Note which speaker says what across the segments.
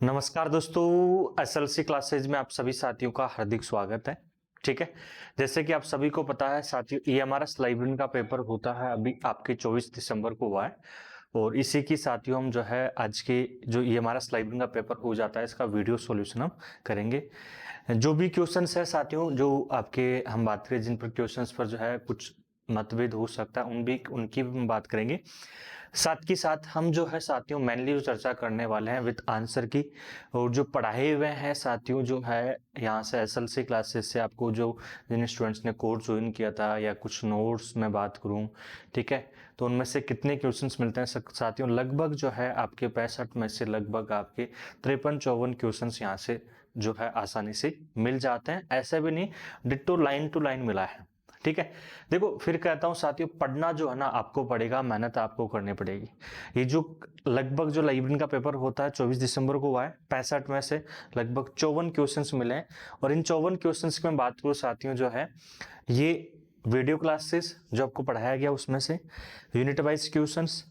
Speaker 1: नमस्कार दोस्तों, SLC classes में आप सभी साथियों का हार्दिक स्वागत है। ठीक है, जैसे कि आप सभी को पता है साथियों, ईएमआरएस लाइब्रेरी का पेपर होता है अभी आपके 24 दिसंबर को हुआ है और इसी की साथियों हम जो है आज के जो ईएमआरएस लाइब्रेरी का पेपर हो जाता है इसका वीडियो सॉल्यूशन हम करेंगे। जो भी क्वेश्चंस है साथियों, जो आपके हम बात करें जिन पर क्वेश्चंस पर जो है कुछ मतभेद हो सकता है उनकी भी हम बात करेंगे। साथ के साथ हम जो है साथियों मेनली जो चर्चा करने वाले हैं विद आंसर की, और जो पढ़ाए हुए हैं साथियों जो है यहाँ से एसएलसी क्लासेस से आपको जो जिन स्टूडेंट्स ने कोर्स ज्वाइन किया था या कुछ नोट्स में बात करूँ, ठीक है, तो उनमें से कितने क्वेश्चंस मिलते हैं साथियों, लगभग जो है आपके 65 में से लगभग आपके 53-54 क्वेश्चंस यहाँ से जो है आसानी से मिल जाते हैं। ऐसे भी नहीं, डिट्टो लाइन टू लाइन मिला है। ठीक है, देखो फिर कहता हूं साथियों, पढ़ना जो है ना आपको पड़ेगा, मेहनत आपको करनी पड़ेगी। ये जो लगभग जो लाइब्रेरी का पेपर होता है 24 दिसंबर को हुआ है, 65 में से लगभग 54 क्वेश्चंस मिले हैं और इन 54 क्वेश्चंस की मैं बात करूं साथियों जो है ये वीडियो क्लासेस जो आपको पढ़ाया गया उसमें से यूनिट वाइज क्वेश्चंस,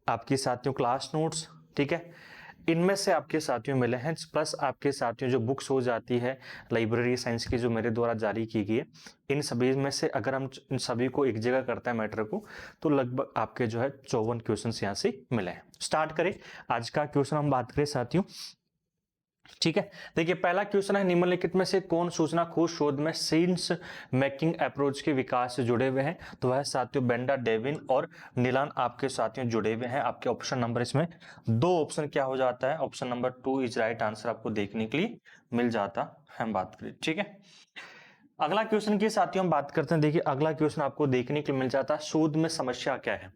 Speaker 1: आपके साथियों क्लास नोट्स, ठीक है, इनमें से आपके साथियों मिले हैं, प्लस आपके साथियों जो बुक्स हो जाती है लाइब्रेरी साइंस की जो मेरे द्वारा जारी की गई है, इन सभी में से अगर हम इन सभी को एक जगह करते हैं मैटर को, तो लगभग आपके जो है 54 क्वेश्चन यहाँ से मिले हैं। स्टार्ट करें आज का क्वेश्चन हम बात करें साथियों। ठीक है, देखिए पहला क्वेश्चन है, निम्नलिखित में से कौन सूचना खोज शोध में सीन्स मेकिंग अप्रोच के विकास से जुड़े हुए हैं? तो वह साथियों बेंडा डेविन और नीलान आपके साथियों जुड़े हुए हैं। आपके ऑप्शन नंबर इसमें दो ऑप्शन क्या हो जाता है, option number 2 is right answer आपको देखने के लिए मिल जाता है। बात करें, ठीक है, अगला क्वेश्चन की साथियों हम बात करते हैं। देखिए अगला क्वेश्चन आपको देखने के लिए मिल जाता है, शोध में समस्या क्या है।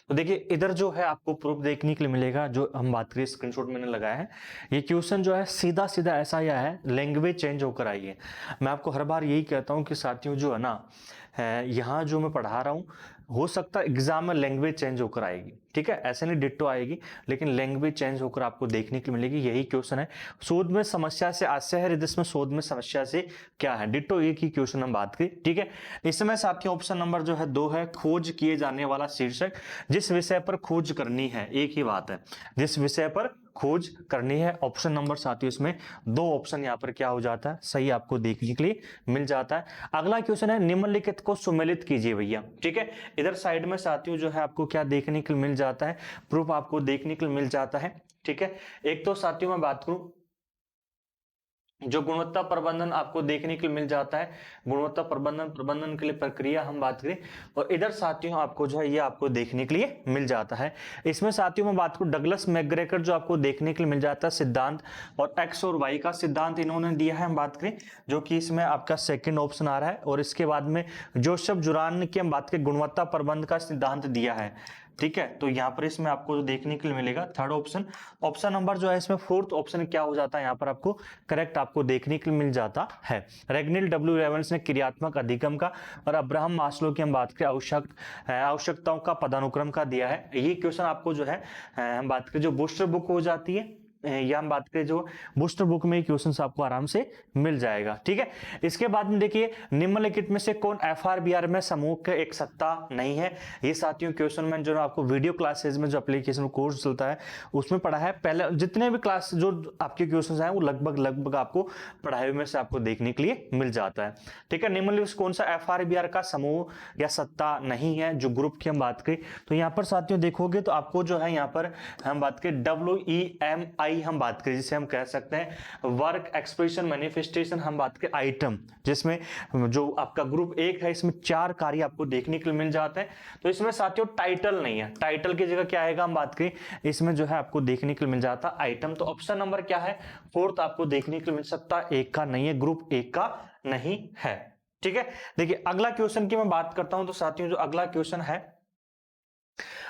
Speaker 1: तो देखिए इधर जो है आपको प्रूफ देखने के लिए मिलेगा, जो हम बात करें स्क्रीनशॉट मैंने लगाया है। ये क्वेश्चन जो है सीधा सीधा ऐसा आया है, लैंग्वेज चेंज होकर आई है। मैं आपको हर बार यही कहता हूं कि साथियों जो है ना यहाँ जो मैं पढ़ा रहा हूँ, हो सकता है एग्जाम में लैंग्वेज चेंज होकर आएगी, ठीक है, ऐसे नहीं डिट्टो आएगी, लेकिन लैंग्वेज चेंज होकर आपको देखने के लिए मिलेगी। यही क्वेश्चन है, शोध में समस्या से आशय है, इसमें शोध में समस्या से क्या है, डिट्टो एक ही क्वेश्चन हम बात करें। ठीक है, इसमें साथियों ऑप्शन नंबर जो है 2 है, खोज किए जाने वाला शीर्षक। जिस विषय पर खोज करनी है, एक ही बात है, जिस विषय पर खोज करनी है। ऑप्शन नंबर साथियों इसमें दो ऑप्शन यहाँ पर क्या हो जाता है, सही आपको देखने के लिए मिल जाता है। अगला क्वेश्चन है, निम्नलिखित को सुमेलित कीजिए भैया। ठीक है, इधर साइड में साथियों जो है आपको क्या देखने के लिए मिल जाता है, प्रूफ आपको देखने के लिए मिल जाता है। ठीक है, एक तो साथियों मैं बात करूं जो गुणवत्ता प्रबंधन आपको देखने के लिए मिल जाता है, गुणवत्ता प्रबंधन के लिए प्रक्रिया हम बात करें, और इधर साथियों आपको जो है ये आपको देखने के लिए मिल जाता है। इसमें साथियों मैं बात करूं डगलस मैकग्रेगर जो आपको देखने के लिए मिल जाता है सिद्धांत, और एक्स और वाई का सिद्धांत इन्होंने दिया है हम बात करें, जो कि इसमें आपका सेकंड ऑप्शन आ रहा है। और इसके बाद में जोसेफ जुरान की हम बात करें गुणवत्ता प्रबंध का सिद्धांत दिया है। ठीक है, तो यहाँ पर इसमें आपको जो देखने के लिए मिलेगा थर्ड ऑप्शन। ऑप्शन नंबर जो है इसमें फोर्थ ऑप्शन क्या हो जाता है, यहाँ पर आपको करेक्ट आपको देखने के लिए मिल जाता है। रेगनिल डब्ल्यू रेवंस ने क्रियात्मक अधिगम का, और अब्राहम मास्लो की हम बात करें आवश्यकताओं का पदानुक्रम का दिया है। ये क्वेश्चन आपको जो है हम बात करें जो बूस्टर बुक हो जाती है, या हम बात करें जो बूस्टर बुक में क्वेश्चंस आपको आराम से मिल जाएगा। ठीक है, इसके बाद में देखिए निम्नलिखित में से कौन एफआरबीआर में समूह का एक सत्ता नहीं है। ये साथियों क्वेश्चन में जो आपको वीडियो क्लासेस में जो एप्लीकेशन कोर्स चलता है उसमें पढ़ा है, पहले जितने भी क्लास जो आपके क्वेश्चन हैं वो लगभग आपको पढ़ाई में से आपको देखने के लिए मिल जाता है। ठीक है, निम्नलिखित कौन सा एफआरबीआर का समूह या सत्ता नहीं है, जो ग्रुप की हम बात करें तो यहाँ पर साथियों देखोगे तो आपको जो है यहाँ पर हम बात करें WEMI हम बात करें, जिसे हम कह सकते हैं वर्क एक्सप्रेशन मैनिफेस्टेशन, हम बात करें आइटम, जिसमें जो आपका ग्रुप एक है इसमें 4 कार्य आपको देखने के लिए मिल जाते हैं। तो इसमें साथियों टाइटल नहीं है, टाइटल की जगह क्या आएगा हम बात करें, इसमें जो है आपको देखने के लिए मिल जाता आइटम। तो ऑप्शन नंबर क्या है, फोर्थ आपको देखने के लिए मिल सकता, एक का नहीं है, ग्रुप एक का नहीं है। ठीक है, देखिए अगला क्वेश्चन की मैं बात करता हूं, तो साथियों जो अगला क्वेश्चन है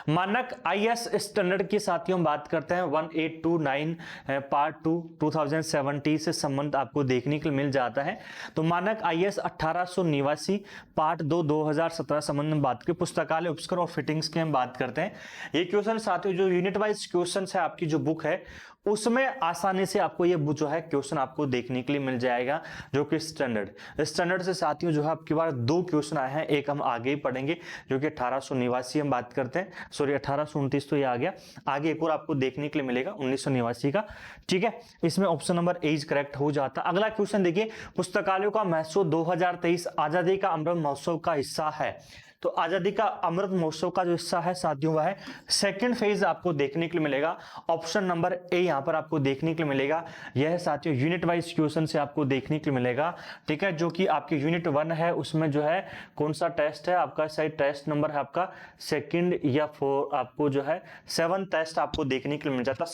Speaker 1: मानक आईएस स्टैंडर्ड की साथियों हम बात करते हैं 1829 पार्ट 2 2070 से संबंध आपको देखने के लिए मिल जाता है। तो मानक आईएस 1889 पार्ट 2 2017 संबंध में बात करें, पुस्तकालय उपकरण और फिटिंग्स की हम बात करते हैं। ये क्वेश्चन साथियों जो यूनिट वाइज क्वेश्चन है, आपकी जो बुक है उसमें आसानी से आपको ये जो है क्वेश्चन आपको देखने के लिए मिल जाएगा, जो कि स्टैंडर्ड से साथियों जो है आपके पास 2 क्वेश्चन आए हैं, एक हम आगे ही पढ़ेंगे जो कि 1889 हम बात करते हैं, सॉरी 1829 तो ये आ गया, आगे एक और आपको देखने के लिए मिलेगा 1989 का, ठीक है। इसमें option number A is correct हो जाता। अगला क्वेश्चन देखिए, पुस्तकालयों का महोत्सव 2023 आजादी का अमृत महोत्सव का हिस्सा है। तो आजादी का अमृत महोत्सव का जो हिस्सा है साथियों वह है सेकंड फेज आपको देखने के लिए मिलेगा, ऑप्शन नंबर ए यहां पर आपको देखने के लिए मिलेगा। यह साथियों यूनिट वाइज क्वेश्चन से आपको देखने के लिए मिलेगा, ठीक है, जो कि आपकी यूनिट 1 है, उसमें जो है कौन सा टेस्ट है आपका, शायद टेस्ट नंबर है आपका सेकंड या 4, आपको जो है 7 टेस्ट आपको देखने के लिए मिल जाता,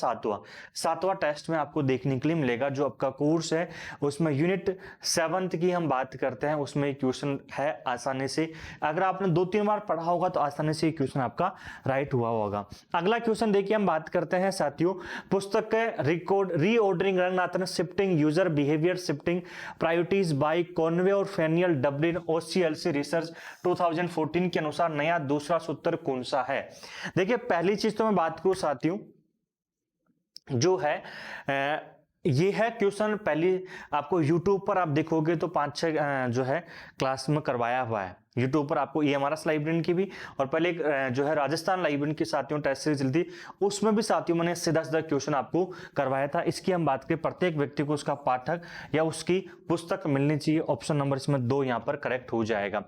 Speaker 1: 7वां टेस्ट में आपको देखने के लिए मिलेगा। जो आपका कोर्स है उसमें यूनिट 7 की हम बात करते हैं, उसमें क्वेश्चन है आसानी से, अगर आपने 2-3 बार पढ़ा होगा तो आसानी से क्वेश्चन आपका राइट हुआ होगा। अगला क्वेश्चन देखिए, हम बात करते हैं साथियों, पुस्तक के reordering, Ranganathan, shifting user behaviour, shifting priorities by Conway और फेनियल, डबलिन, ओसीएलसी रिसर्च 2014 के अनुसार नया दूसरा सूत्र कौन सा है। देखिए पहली चीज तो मैं बात करूं साथियों, जो है ये है क्वेश्चन, पहली आपको YouTube पर आप देखोगे तो 5-6 जो है क्लास में करवाया हुआ है यूट्यूब पर आपको, ये हमारा लाइब्रेरी की भी, और पहले जो है राजस्थान लाइब्रेरी की साथियों टेस्ट सीरीज चलती, उसमें भी साथियों मैंने सीधा क्वेश्चन आपको करवाया था। इसकी हम बात करें, प्रत्येक व्यक्ति को उसका पाठक या उसकी पुस्तक मिलनी चाहिए, ऑप्शन नंबर इसमें 2 यहाँ पर करेक्ट हो जाएगा।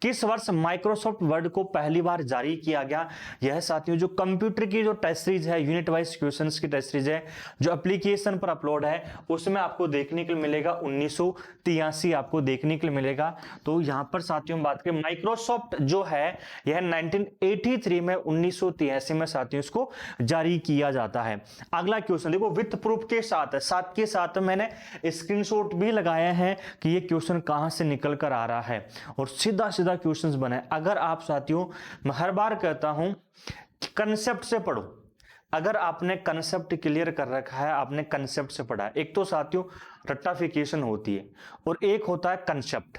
Speaker 1: किस वर्ष माइक्रोसॉफ्ट वर्ड को पहली बार जारी किया गया। यह साथियों जो कंप्यूटर की जो टेस्ट सीरीज है, यूनिट वाइज क्वेश्चन की टेस्ट सीरीज है, जो एप्लीकेशन पर अपलोड है, उसमें आपको देखने के लिए मिलेगा 1983 आपको देखने के लिए मिलेगा। तो यहां पर साथियों बात करें, माइक्रोसॉफ्ट जो है यह 1983 में 1983 में साथियों इसको जारी किया जाता है। अगला क्वेश्चन देखो, विथ प्रूफ के साथ मैंने स्क्रीनशॉट भी लगाया है कि ये क्वेश्चन कहां से निकल कर आ रहा है, और सीधा क्वेश्चंस बने। अगर आप साथियों, मैं हर बार कहता हूं कंसेप्ट से पढ़ो, अगर आपने कंसेप्ट क्लियर कर रखा है, आपने कंसेप्ट से पढ़ा है, एक तो साथियों रट्टाफिकेशन होती है और एक होता है कंसेप्ट,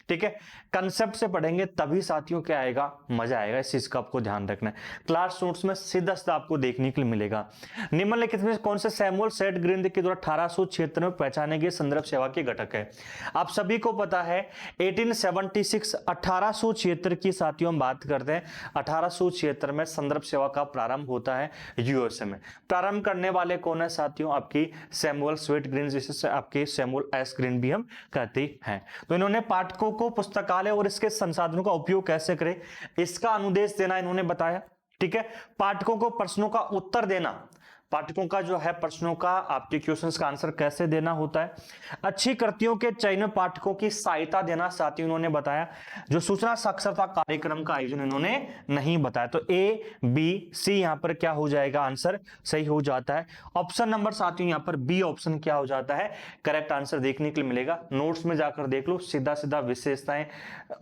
Speaker 1: ठीक है, कंसेप्ट से पढ़ेंगे तभी साथियों क्या आएगा, मजा आएगा। इस चीज का आपको ध्यान रखना है। क्लास नोट्स में सीधा आपको देखने के लिए मिलेगा। निम्नलिखित में कौन से सैमुअल सेट ग्रिंड के द्वारा 1876 में पहचाने गए संदर्भ सेवा के घटक है। आप सभी को पता है 1876 1876 की साथियों हम बात करते हैं, 1876 में संदर्भ सेवा का प्रारंभ होता है यूएसए में। प्रारंभ करने वाले कौन है साथियों, आपकी सैमुअल स्वेट ग्रिंड, जिसे आपके सैमुअल एस ग्रिंड भी हम कहते हैं। तो इन्होंने पाठकों को पुस्तकालय और इसके संसाधनों का उपयोग कैसे करें, इसका अनुदेश देना इन्होंने बताया, ठीक है। पाठकों को प्रश्नों का उत्तर देना, पाठकों का जो है प्रश्नों का आपके क्वेश्चंस का आंसर कैसे देना होता है। अच्छी कृतियों के चयन में पाठकों की सहायता देना साथियों इन्होंने बताया। जो सूचना साक्षरता कार्यक्रम का आयोजन इन्होंने नहीं बताया। तो ए बी सी यहां पर क्या हो जाएगा, आंसर सही हो जाता है। ऑप्शन नंबर साथियों यहां पर बी ऑप्शन क्या हो जाता है, करेक्ट आंसर देखने के लिए मिलेगा। नोट्स में जाकर देख लो, सीधा विशेषताएं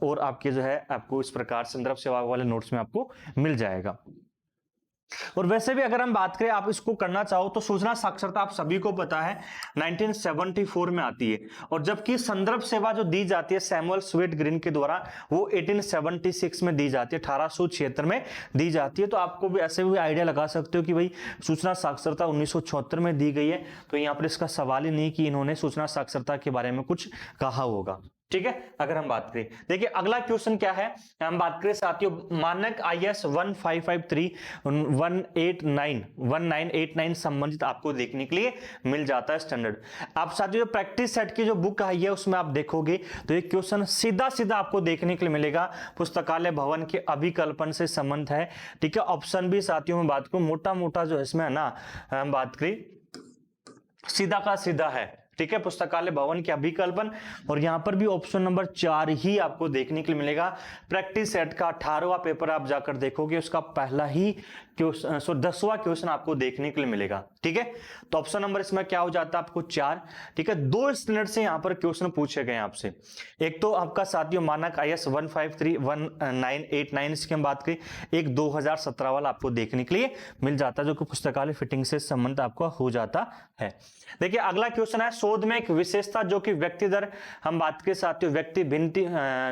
Speaker 1: और आपके जो है आपको इस प्रकार संदर्भ सेवा वाले नोट्स में आपको मिल जाएगा। और वैसे भी अगर हम बात करें, आप इसको करना चाहो तो सूचना साक्षरता आप सभी को पता है 1974 में आती है, और जबकि संदर्भ सेवा जो दी जाती है सैमुअल स्वेट ग्रीन के द्वारा वो 1876 में दी जाती है, 1876 में दी जाती है। तो आपको भी ऐसे भी आइडिया लगा सकते हो कि भाई सूचना साक्षरता 1976 में दी गई है, तो यहाँ पर इसका सवाल ही नहीं कि इन्होंने सूचना साक्षरता के बारे में कुछ कहा होगा, ठीक है। अगर हम बात करें, देखिए अगला क्वेश्चन क्या है, हम बात करें साथियों मानक IS 1553 1989 संबंधित आपको देखने के लिए मिल जाता है स्टैंडर्ड। आप साथियों प्रैक्टिस सेट की जो बुक आई है उसमें आप देखोगे तो ये क्वेश्चन सीधा आपको देखने के लिए मिलेगा। पुस्तकालय भवन के अभिकल्पन से संबंध है, ठीक है। ऑप्शन भी साथियों में बात करूं, मोटा जो इसमें है ना, हम बात करें सीधा का सीधा है, ठीक है, पुस्तकालय भवन के अभिकल्पन। और यहां पर भी ऑप्शन नंबर 4 ही आपको देखने के लिए मिलेगा। प्रैक्टिस सेट का 18वां पेपर आप जाकर देखोगे, उसका पहला ही 10वां क्वेश्चन आपको देखने के लिए मिलेगा, ठीक है। तो ऑप्शन नंबर इसमें क्या हो जाता है आपको 4, ठीक है। 2 स्टैंडर्ड से यहां पर क्वेश्चन पूछे गए आपसे। एक तो आपका साथियों मानक IS 1553 1989 इसकी हम बात करें, एक 2017 वाला आपको देखने के लिए मिल जाता है, जो कि पुस्तकालय फिटिंग से संबंध आपका हो जाता है। देखिए अगला क्वेश्चन है, शोध में एक विशेषता जो कि व्यक्ति दर हम बात के साथियों व्यक्ति भिन्न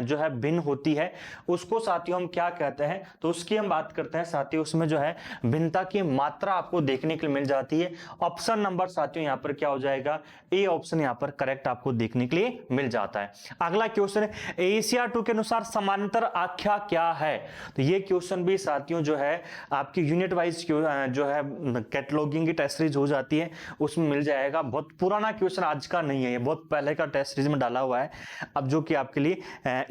Speaker 1: जो है भिन्न होती है, उसको साथियों हम क्या कहते हैं, तो उसकी हम बात करते हैं साथियों, उसमें जो है है भिन्नता की मात्रा आपको देखने के लिए मिल जाती है। ऑप्शन नंबर साथियों यहाँ पर क्या हो जाएगा, ए ऑप्शन यहाँ पर करेक्ट आपको देखने के लिए मिल जाता है। अगला क्वेश्चन है एशिया 2 के अनुसार समांतर आख्या क्या है। तो ये क्वेश्चन भी साथियों जो है आपकी यूनिट वाइज जो है कैटलॉगिंग की टेस्ट सीरीज हो जाती है उसमें मिल जाएगा। बहुत पुराना क्वेश्चन आज का नहीं है, ये बहुत पहले का टेस्ट सीरीज में डाला हुआ है। अब जो कि आपके लिए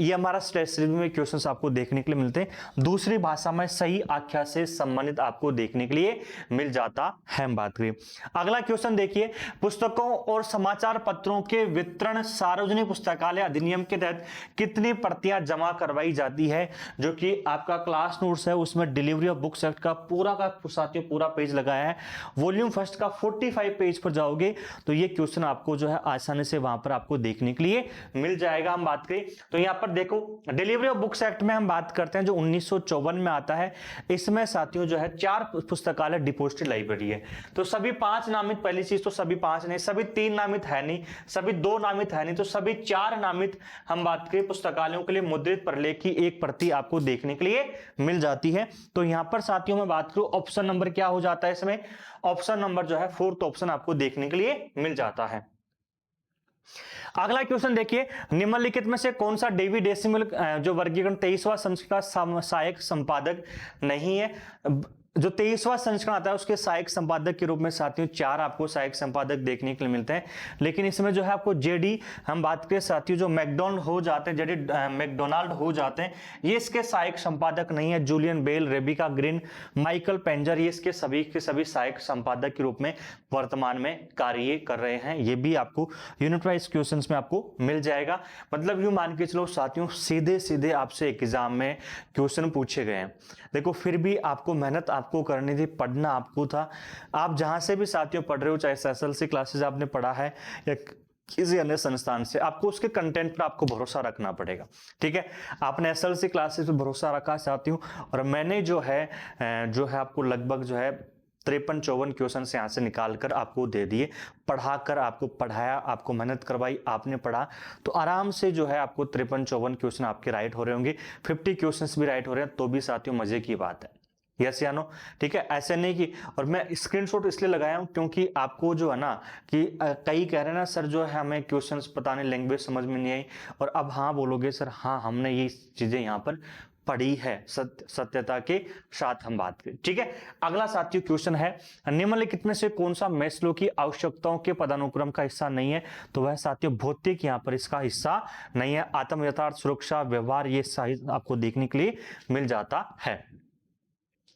Speaker 1: EMRS टेस्ट सीरीज में क्वेश्चंस आपको देखने के लिए मिलते हैं, दूसरी भाषा में सही आख्या से संबंधित आपको देखने के लिए मिल जाता है। हम बात करें अगला क्वेश्चन देखिए, पुस्तकों और समाचार पत्रों के वितरण सार्वजनिक पुस्तकालय अधिनियम के तहत कितनी प्रतियां जमा करवाई जाती है। जो कि आपका क्लास नोट्स है उसमें डिलीवरी ऑफ बुक्स एक्ट का पूरा का साथियों पूरा पेज लगाया है। वॉल्यूम फर्स्ट का 45 पेज पर जाओगे तो ये क्वेश्चन आपको जो है आसानी से वहां पर आपको देखने के लिए मिल जाएगा। हम बात करें तो यहां पर देखो डिलीवरी ऑफ बुक्स एक्ट में हम बात करते हैं जो 1954 में आता है। इसमें साथियों जो है 4 पुस्तकालय डिपोजिटरी लाइब्रेरी है। तो सभी 5 नामित, पहली चीज तो सभी 5 नहीं, सभी 3 नामित है नहीं, सभी 2 नामित है नहीं, तो सभी 4 नामित हम बात करें पुस्तकालयों के लिए मुद्रित प्रलेख की एक प्रति आपको देखने के लिए मिल जाती है। तो यहां पर साथियों में बात करूं ऑप्शन नंबर क्या हो जाता है इसमें, ऑप्शन नंबर जो है 4th ऑप्शन आपको देखने के लिए मिल जाता है। अगला क्वेश्चन देखिए, निम्नलिखित में से कौन सा डेवी डेसिमल जो वर्गीकरण 23वां संस्करण का सहायक संपादक नहीं है। जो 23वां संस्करण आता है उसके सहायक संपादक के रूप में साथियों 4 आपको सहायक संपादक देखने के लिए मिलते हैं। लेकिन इसमें जो है आपको जेडी हम बात करें साथियों जो मैकडोनाल्ड हो जाते हैं, जेडी मैकडोनाल्ड हो जाते हैं, ये इसके सहायक संपादक नहीं है। Julian Bell, Rebecca Green, Michael Panzer, ये इसके सभी के सभी सहायक संपादक के रूप में वर्तमान में कार्य कर रहे हैं। ये भी आपको यूनिट वाइज क्वेश्चंस में आपको मिल जाएगा। मतलब यूं मान के चलो साथियों सीधे सीधे आपसे एग्जाम में क्वेश्चन पूछे गए हैं। देखो फिर भी आपको मेहनत आपको करनी थी, पढ़ना आपको था। आप जहां से भी साथियों पढ़ रहे हो, चाहे SSLC क्लासेस आपने पढ़ा है या किसी अन्य संस्थान से, आपको उसके कंटेंट पर आपको भरोसा रखना पड़ेगा। ठीक है, आपने SSLC क्लासेस पे भरोसा रखा साथियों, और मैंने जो है आपको लगभग जो है 53-54 क्वेश्चन यहाँ से निकाल कर आपको दे दिए, पढ़ाकर आपको पढ़ाया, आपको मेहनत करवाई, आपने पढ़ा, तो आराम से जो है आपको 53-54 क्वेश्चन आपके राइट हो रहे होंगे, 50 क्वेश्चंस भी राइट हो रहे हैं, तो भी साथियों मजे की बात है। यस या नो, ठीक है, ऐसे नहीं कि, और मैं स्क्रीनशॉट इसलिए लगाया हूं क्योंकि आपको जो है ना कि कई कह रहे हैं ना सर जो है हमें क्वेश्चंस पता नहीं, लैंग्वेज समझ में नहीं आई, और अब हाँ बोलोगे सर हाँ हमने ये चीजें यहाँ पर पढ़ी है, सत्यता के साथ हम बात करें। ठीक है, अगला साथियों क्वेश्चन है, निम्नलिखित में से कौन सा मैस्लो की आवश्यकताओं के पदानुक्रम का हिस्सा नहीं है। तो वह साथियों भौतिक यहाँ पर इसका हिस्सा नहीं है। आत्म यथार्थ, सुरक्षा, व्यवहार, ये आपको देखने के लिए मिल जाता है।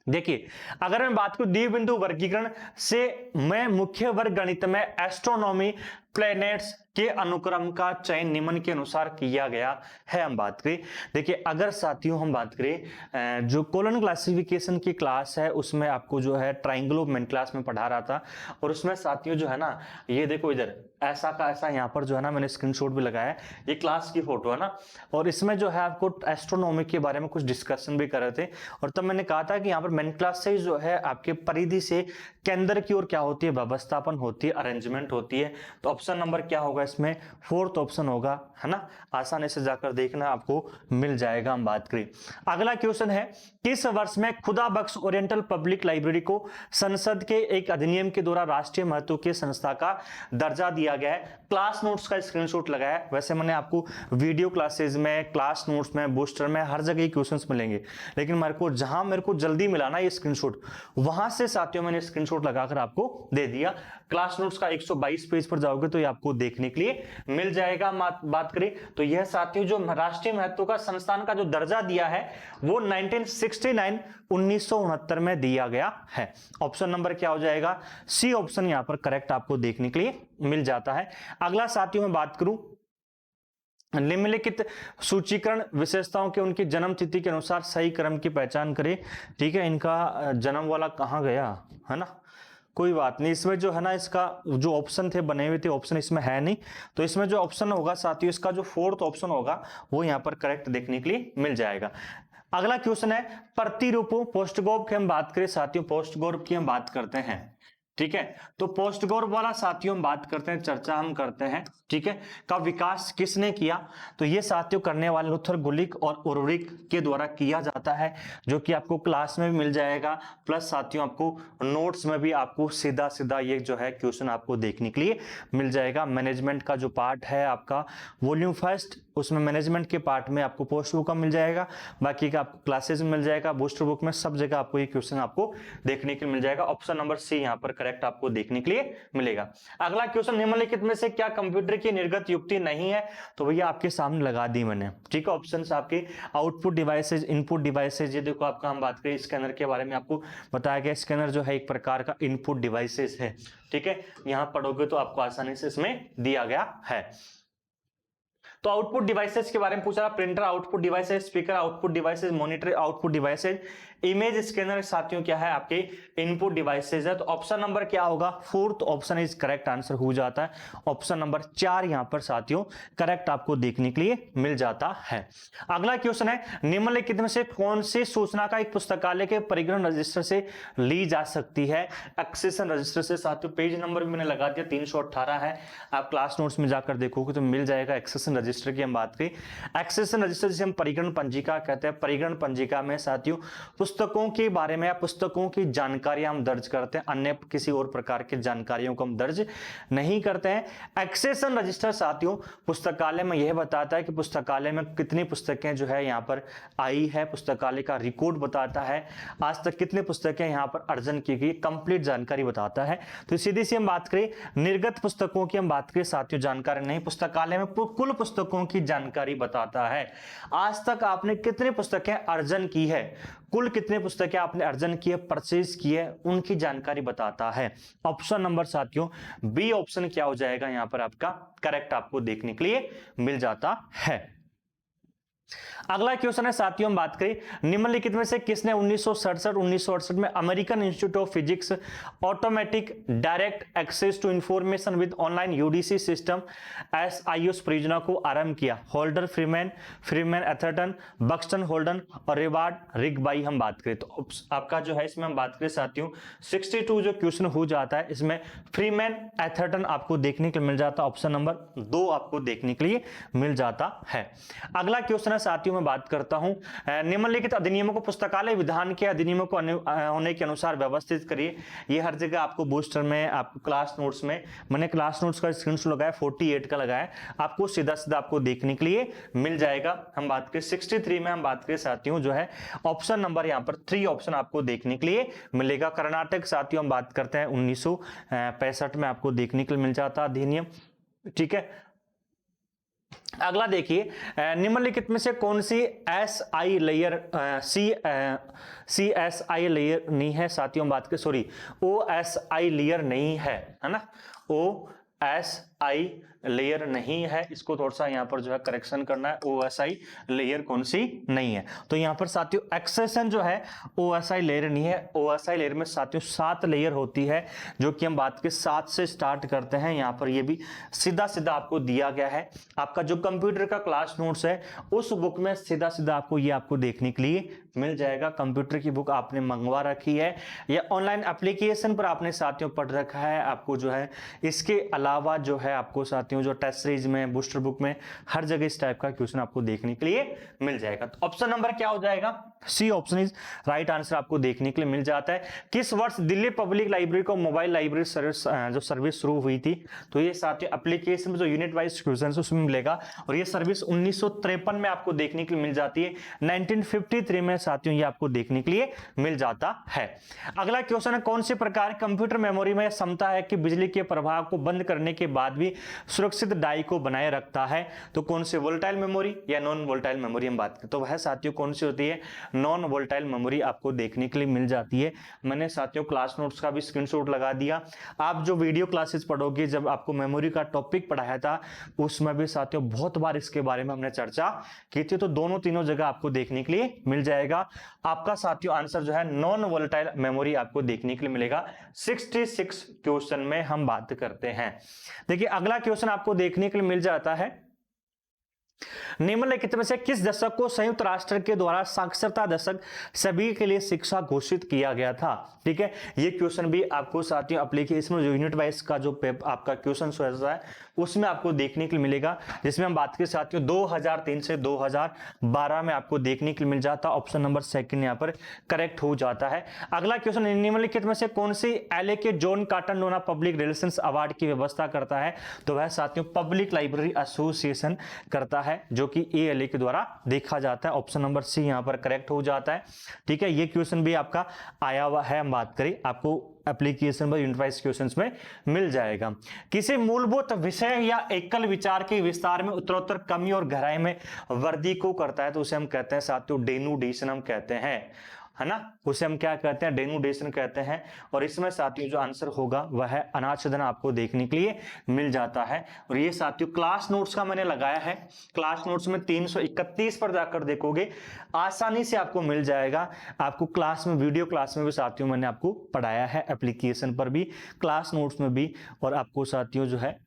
Speaker 1: देखिए अगर मैं बात करूं द्विबिंदु वर्गीकरण से, मैं मुख्य वर्ग गणित में एस्ट्रोनॉमी, प्लैनेट्स के अनुक्रम का चयन निम्न के अनुसार किया गया है। हम बात करें, देखिए अगर साथियों हम बात करें जो कोलन क्लासिफिकेशन की क्लास है उसमें आपको जो है ट्राइंगल ऑफ मेन क्लास में पढ़ा रहा था, और उसमें साथियों जो है ना ये देखो इधर ऐसा का ऐसा यहाँ पर जो है ना मैंने स्क्रीनशॉट भी लगाया है, ये क्लास की फोटो है ना, और इसमें जो है आपको एस्ट्रोनॉमी के बारे में कुछ डिस्कशन भी कर रहे थे, और तब मैंने कहा था कि यहाँ पर मेन क्लास से जो है आपके परिधि से केंद्र की ओर क्या होती है, व्यवस्थापन होती है, अरेंजमेंट होती है। तो ऑप्शन नंबर क्या होगा इसमें, 4th ऑप्शन होगा, है ना, आसानी से जाकर देखना आपको मिल जाएगा। हम बात करें अगला क्वेश्चन है, किस वर्ष में खुदा बख्श ओरिएंटल पब्लिक लाइब्रेरी को संसद के एक अधिनियम के द्वारा राष्ट्रीय महत्व की संस्था का दर्जा दिया गया है। क्लास नोट्स का स्क्रीनशॉट लगाया है, वैसे मैंने आपको वीडियो क्लासेस में, क्लास नोट्स में, बूस्टर में हर जगह क्वेश्चंस मिलेंगे, लेकिन मेरे को जल्दी मिला ना ये स्क्रीनशॉट, वहां से साथियों मैंने स्क्रीनशॉट लगाकर आपको दे दिया। क्लास नोट्स का 122 पेज पर जाओगे तो ये आपको देखने के लिए मिल जाएगा। बात करें तो यह साथियों जो राष्ट्रीय महत्व का संस्थान का जो दर्जा दिया है वो 1969 में दिया गया है। ऑप्शन नंबर क्या हो जाएगा, सी ऑप्शन यहां पर करेक्ट आपको देखने के लिए मिल जाता है। अगला साथियों में बात करूं, निम्नलिखित सूचीकरण विशेषताओं के उनकी जन्म तिथि के अनुसार सही क्रम की पहचान करें। ठीक है, इनका जन्म वाला कहां गया, है ना, कोई बात नहीं, इसमें जो है ना इसका जो ऑप्शन थे बने हुए थे, ऑप्शन इसमें है नहीं, तो इसमें जो ऑप्शन होगा साथियों इसका जो 4th ऑप्शन होगा वो यहाँ पर करेक्ट देखने के लिए मिल जाएगा। अगला क्वेश्चन है प्रतिरूपों, पोस्टगोप की हम बात करें साथियों, पोस्टगोप की हम बात करते हैं। ठीक है। तो पोस्ट गौर वाला साथियों हम बात करते हैं, चर्चा हम करते हैं, ठीक है, का विकास किसने किया? तो ये साथियों करने वाले लुथर गुलिक और उर्विक के द्वारा किया जाता है, जो कि आपको क्लास में भी मिल जाएगा, प्लस साथियों आपको नोट्स में भी आपको सीधा सीधा ये जो है क्वेश्चन आपको देखने के लिए मिल जाएगा। मैनेजमेंट का जो पार्ट है आपका वॉल्यूम फर्स्ट, उसमें मैनेजमेंट के पार्ट में आपको पोस्ट बुक का मिल जाएगा, बाकी का आपको क्लासेस में मिल जाएगा, बूस्टर बुक में सब जगह आपको ये क्वेश्चन आपको देखने के लिए मिल जाएगा। ऑप्शन नंबर सी यहाँ पर करेक्ट आपको देखने के लिए मिलेगा। अगला क्वेश्चन, निम्नलिखित में से क्या कंप्यूटर की निर्गत युक्ति नहीं है? तो भैया आपके सामने लगा दी मैंने, ठीक है। ऑप्शंस आपके आउटपुट डिवाइसेज, इनपुट डिवाइसेज, ये देखो आपका हम बात करें स्कैनर के बारे में, आपको बताया गया स्कैनर जो है एक प्रकार का इनपुट डिवाइसेज है, ठीक है। यहां पढ़ोगे तो आपको आसानी से इसमें दिया गया है। तो आउटपुट डिवाइसेस के बारे में पूछा, printer output devices, speaker output devices, monitor output devices, image scanner साथियों क्या है आपके इनपुट डिवाइसेस है। तो ऑप्शन नंबर क्या होगा? Fourth option is correct answer हो जाता है। ऑप्शन नंबर 4 यहां पर साथियों करेक्ट आपको देखने के लिए मिल जाता है। अगला क्वेश्चन है, निम्नलिखित में से कौन सी सूचना का एक पुस्तकालय के परिग्रहण रजिस्टर से ली जा सकती है? एक्सेशन रजिस्टर से साथियों, पेज नंबर भी मैंने लगा दिया 318 है, आप क्लास नोट्स में जाकर देखोगे तो मिल जाएगा। एक्सेशन रजिस्टर की हम बात करें, एक्सेशन रजिस्टर जिसे हम परिग्रहण पंजिका कहते हैं, परिग्रहण पंजिका में साथियों पुस्तकों के बारे में या पुस्तकों की जानकारी हम दर्ज करते हैं, अन्य किसी और प्रकार की जानकारियों को हम दर्ज नहीं करते हैं। एक्सेशन रजिस्टर साथियों पुस्तकालय में यह बताता है कि पुस्तकालय में कितनी पुस्तकें जो है यहाँ पर आई है, पुस्तकालय का रिकॉर्ड बताता है, आज तक कितने पुस्तकें यहाँ पर अर्जन की गई, कंप्लीट जानकारी बताता है। तो सीधी सी हम बात करें निर्गत पुस्तकों की हम बात करें साथियों, जानकारी नहीं, पुस्तकालय में कुल पुस्तकों की जानकारी बताता है। आज तक आपने कितनी पुस्तकें अर्जन की है, कुल कितने पुस्तकें आपने अर्जन की है, परचेज की है, उनकी जानकारी बताता है। ऑप्शन नंबर साथियों बी ऑप्शन क्या हो जाएगा यहाँ पर आपका करेक्ट आपको देखने के लिए मिल जाता है। अगला क्वेश्चन है साथियों हम बात करें, निम्नलिखित में से किसने 1967 में American Institute of Physics automatic direct access to information with online UDC system SIS परियोजना को आरंभ किया? Holder, Freeman, Atherton, Buxton Holden और रिवार्ड रिगबाई हम बात करें तो आपका जो है इसमें हम बात करें साथियों 62 जो क्वेश्चन हो जाता है इसमें फ्रीमैन, एथरटन आपको देखने के लिए मिल जाता है। ऑप्शन नंबर 2 आपको देखने के लिए मिल जाता है। अगला क्वेश्चन है साथियों मैं बात करता हूं, निम्नलिखित अधिनियमों को पुस्तकालय विधान के अधिनियमों को होने के अनुसार व्यवस्थित करिए। ये हर जगह आपको बूस्टर में, आपको क्लास नोट्स में, मैंने क्लास नोट्स का स्क्रीनशॉट लगाया 48 का लगाया, आपको सीधा सीधा आपको देखने के लिए मिल जाएगा। हम बात करें 63 में हम बात करें साथियों जो है ऑप्शन नंबर यहां पर 3 ऑप्शन आपको देखने के लिए मिलेगा। कर्नाटक साथियों हम बात करते हैं 1965 में आपको देखने के लिए मिल जाता अधिनियम, ठीक है। अगला देखिए, निम्नलिखित में से कौन सी S I layer C S I layer नहीं है साथियों, बात करें sorry O S I layer नहीं है, है ना, ओ एस आई लेयर नहीं है, इसको थोड़ा सा यहां पर जो है करेक्शन करना है, ओएसआई लेयर कौन सी नहीं है। तो यहां पर साथियों एक्सेशन जो है ओएसआई लेयर नहीं है, ओएसआई लेयर में साथियों 7 लेयर होती है, जो कि हम बात के 7 से स्टार्ट करते हैं। यहां पर ये भी सीधा सीधा आपको दिया गया है, आपका जो कंप्यूटर का क्लास नोट्स है उस बुक में सीधा सीधा आपको ये आपको देखने के लिए मिल जाएगा। कंप्यूटर की बुक आपने मंगवा रखी है या ऑनलाइन एप्लीकेशन पर आपने साथियों पढ़ रखा है, आपको जो है इसके अलावा जो है आपको साथियों जो टेस्ट सीरीज में, बूस्टर बुक में, हर जगह इस टाइप का क्वेश्चन आपको देखने के लिए मिल जाएगा। तो ऑप्शन नंबर क्या हो जाएगा? C option is right answer आपको देखने के लिए मिल जाता है। किस वर्ष दिल्ली पब्लिक लाइब्रेरी को मोबाइल लाइब्रेरी सर्विस जो सर्विस शुरू हुई थी? तो ये साथियों एप्लीकेशन में जो यूनिट वाइज क्वेश्चन है उसमें मिलेगा, और ये सर्विस 1953 में आपको देखने के लिए मिल जाती है। 1953 में साथियों ये आपको देखने के लिए मिल जाता है। अगला क्वेश्चन है, कौन सी प्रकार कंप्यूटर मेमोरी में क्षमता है कि बिजली के प्रभाव को बंद करने के बाद भी सुरक्षित डाई को बनाए रखता है? तो कौन सी वोलेटाइल मेमोरी या नॉन वोलेटाइल मेमोरी हम बात करें तो वह साथियों कौन सी होती है? नॉन वोलेटाइल मेमोरी आपको देखने के लिए मिल जाती है। मैंने साथियों क्लास नोट्स का भी स्क्रीनशॉट लगा दिया, आप जो वीडियो क्लासेस पढ़ोगे, जब आपको मेमोरी का टॉपिक पढ़ाया था उसमें भी साथियों बहुत बार इसके बारे में हमने चर्चा की थी, तो दोनों तीनों जगह आपको देखने के लिए मिल जाएगा। आपका साथियों आंसर जो है नॉन वोलेटाइल मेमोरी आपको देखने के लिए मिलेगा। 66 क्वेश्चन में हम बात करते हैं। देखिए अगला क्वेश्चन आपको देखने के लिए मिल जाता है, निम्नलिखित में से किस दशक को संयुक्त राष्ट्र के द्वारा साक्षरता दशक सभी के लिए शिक्षा घोषित किया गया था? ठीक है, ये क्वेश्चन भी आपको साथियों एप्लीकेशन में जो यूनिट वाइज का जो आपका क्वेश्चन होता है उसमें आपको देखने के लिए मिलेगा, जिसमें हम बात करें साथियों 2003 से 2012 में आपको देखने के लिए मिल जाता। ऑप्शन नंबर सेकंड यहाँ पर करेक्ट हो जाता है। अगला क्वेश्चन, निम्नलिखित में से कौन सी एलए के जॉन कॉटन डोना पब्लिक रिलेशंस अवार्ड की व्यवस्था करता है? तो वह साथियों पब्लिक लाइब्रेरी एसोसिएशन करता है, जो कि एएलए के द्वारा देखा जाता है। ऑप्शन नंबर सी यहाँ पर करेक्ट हो जाता है। ठीक है, ये क्वेश्चन भी आपका आया हुआ है, हम बात करें आपको application per unit wise questions में मिल जाएगा। किसी मूलभूत विषय या एकल विचार के विस्तार में उत्तरोत्तर कमी और गहराई में वृद्धि को करता है, तो उसे हम कहते हैं साथियों डेनुडेशन हम कहते हैं, है ना, उसे हम क्या कहते हैं? डेनुडेशन कहते हैं। और इसमें साथियों जो आंसर होगा वह है अनाच्छेदन आपको देखने के लिए मिल जाता है। और ये साथियों क्लास नोट्स का मैंने लगाया है, क्लास नोट्स में 331 पर जाकर देखोगे आसानी से आपको मिल जाएगा। आपको क्लास में, वीडियो क्लास में भी साथियों मैंने आपको पढ़ाया है, एप्लीकेशन पर भी, क्लास नोट्स में भी, और आपको साथियों जो है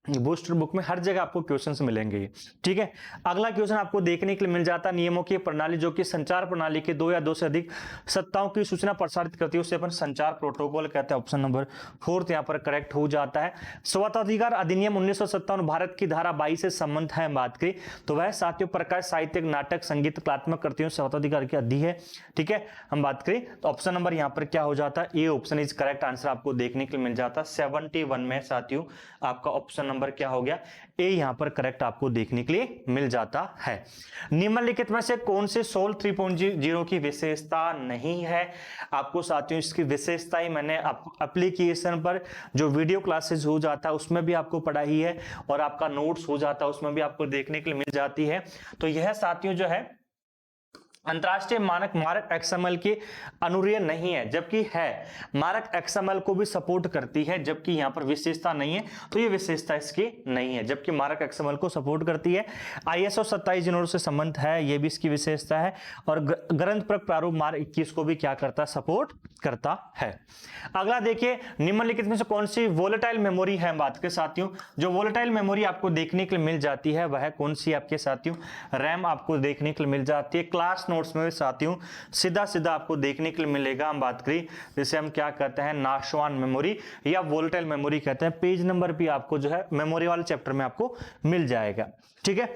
Speaker 1: बूस्टर बुक में हर जगह आपको क्वेश्चंस मिलेंगे। ठीक है, अगला क्वेश्चन आपको देखने के लिए मिल जाता है, नियमों की प्रणाली जो कि संचार प्रणाली के दो या दो से अधिक सत्ताओं की सूचना प्रसारित करती है, उसे अपन संचार प्रोटोकॉल कहते हैं। ऑप्शन नंबर 4 यहाँ पर करेक्ट हो जाता है। स्वतंत्राधिकार अधिनियम 1957 भारत की धारा 22 से संबंध है बात करें तो वह साथियों प्रकाश, साहित्यिक, नाटक, संगीत, कलात्मक कृतियों स्वतंत्राधिकार की अधि है। ठीक है, हम बात करें तो ऑप्शन नंबर यहाँ पर क्या हो जाता है? A option is correct answer आपको देखने के लिए मिल जाता है। 71 में साथियों आपका ऑप्शन नंबर क्या हो गया? ए यहां पर करेक्ट आपको देखने के लिए मिल जाता है। निम्नलिखित में से कौन से सोल 3.0 की विशेषता नहीं है? आपको साथियों इसकी विशेषता ही मैंने एप्लीकेशन पर जो वीडियो क्लासेस हो जाता है उसमें भी आपको पढ़ाई है, और आपका नोट्स हो जाता है उसमें भी आपको देखने के लिए मिल जाती है। तो यह साथियों जो है अंतरराष्ट्रीय मानक एक्सएमएल के अनुरूप नहीं है, जबकि है मानक एक्सएमएल को भी सपोर्ट करती है, जबकि यहाँ पर विशेषता नहीं है, तो ये विशेषता इसकी नहीं है, जबकि मानक एक्सएमएल को सपोर्ट करती है। आईएसओ 27 जनवरी से संबंध है, ये भी इसकी विशेषता है। और ग्रंथपरक प्रारूप मार्क 21 को भी क्या करता है? सपोर्ट करता है। अगला देखिए, निम्नलिखित में से कौन सी वोलेटाइल मेमोरी है बात के साथियों? जो वोलेटाइल मेमोरी आपको देखने के लिए मिल जाती है वह कौन सी आपके साथियों? रैम आपको देखने के लिए मिल जाती है। क्लास नोट्स में साथियों सीधा सीधा आपको देखने के लिए मिलेगा। हम बात करें जिसे हम क्या कहते हैं? नाशवान मेमोरी या वोलेटाइल मेमोरी कहते हैं। पेज नंबर भी आपको जो है मेमोरी वाले चैप्टर में आपको मिल जाएगा। ठीक है,